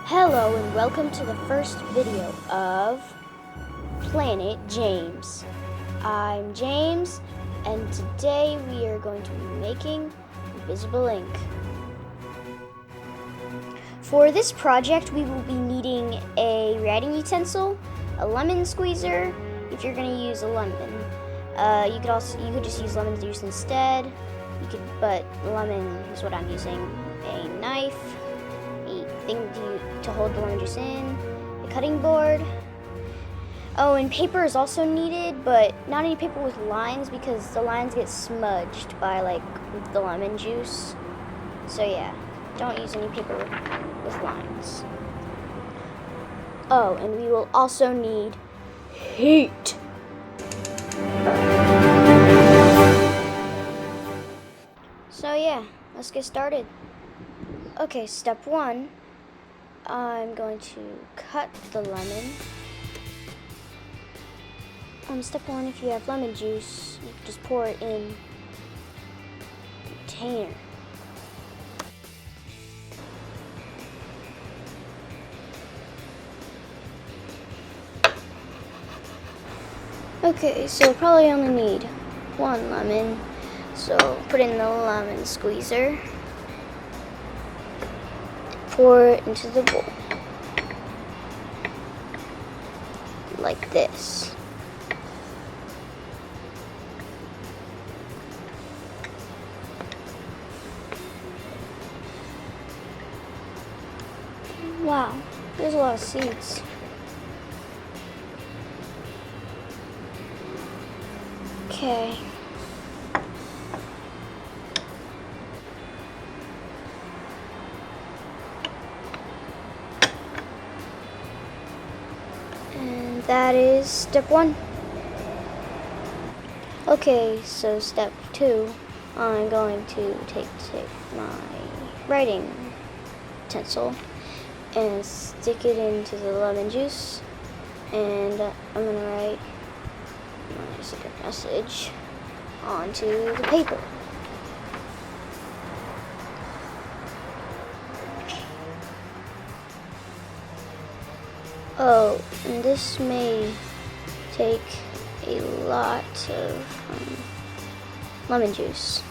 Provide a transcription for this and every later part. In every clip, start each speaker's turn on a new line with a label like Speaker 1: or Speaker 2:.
Speaker 1: Hello and welcome to the first video of Planet James. I'm James and today we are going to be making invisible ink. For this project we will be needing a writing utensil, a lemon squeezer if you're going to use a lemon. You could just use lemon juice instead. But lemon is what I'm using. A knife, a thing to hold the lemon juice in, a cutting board. Oh, and paper is also needed, but not any paper with lines because the lines get smudged by the lemon juice. So yeah, don't use any paper with lines. Oh, and we will also need heat. So yeah, let's get started. Okay, step 1, I'm going to cut the lemon. Step 1, if you have lemon juice, you can just pour it in the container. Okay, so probably only need 1 lemon. So put in the lemon squeezer, pour it into the bowl, like this. Wow, there's a lot of seeds. Okay. And that is step 1. Okay, so step 2, I'm going to take my writing utensil and stick it into the lemon juice, and I'm going to write my secret message onto the paper. Oh, and this may take a lot of lemon juice.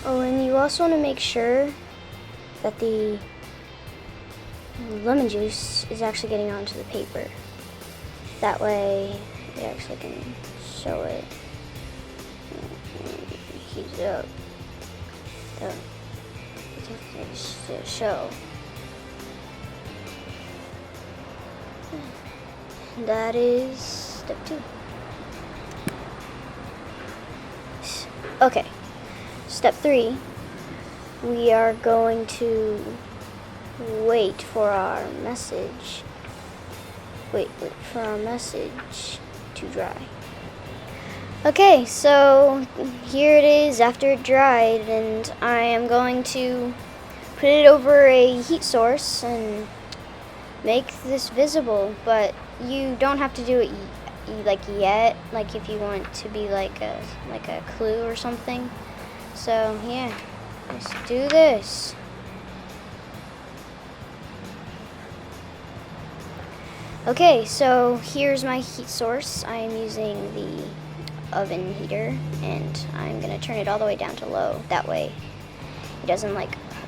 Speaker 1: Oh, and you also want to make sure that the lemon juice is actually getting onto the paper. That way it actually can show it. Heat it up. To show. That is step 2. Okay, step 3, we are going to wait for our message. Wait for our message to dry. Okay, so here it is after it dried, and I am going to put it over a heat source and make this visible, but you don't have to do it yet, if you want it to be like a clue or something. So yeah, let's do this. Okay, so here's my heat source. I am using the oven heater, and I'm gonna turn it all the way down to low. That way it doesn't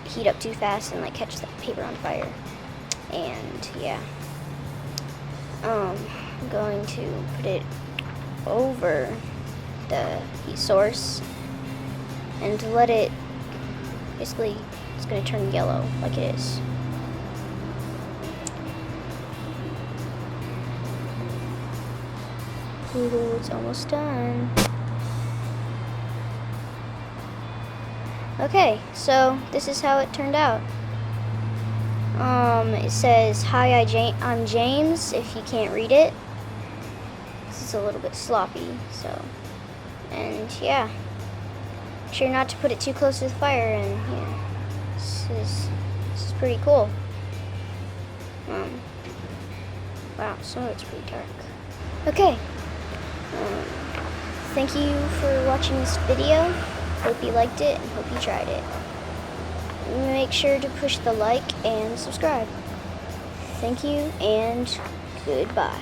Speaker 1: heat up too fast and catch the paper on fire. And yeah, I'm going to put it over the heat source and let it, basically it's gonna turn yellow like it is. Ooh, it's almost done. Okay, so this is how it turned out. It says, "Hi, I'm James," if you can't read it. This is a little bit sloppy, so. And yeah, make sure not to put it too close to the fire, and yeah, this is pretty cool. Wow, some of it's pretty dark. Okay. Thank you for watching this video. Hope you liked it and hope you tried it. Make sure to push the like and subscribe. Thank you and goodbye.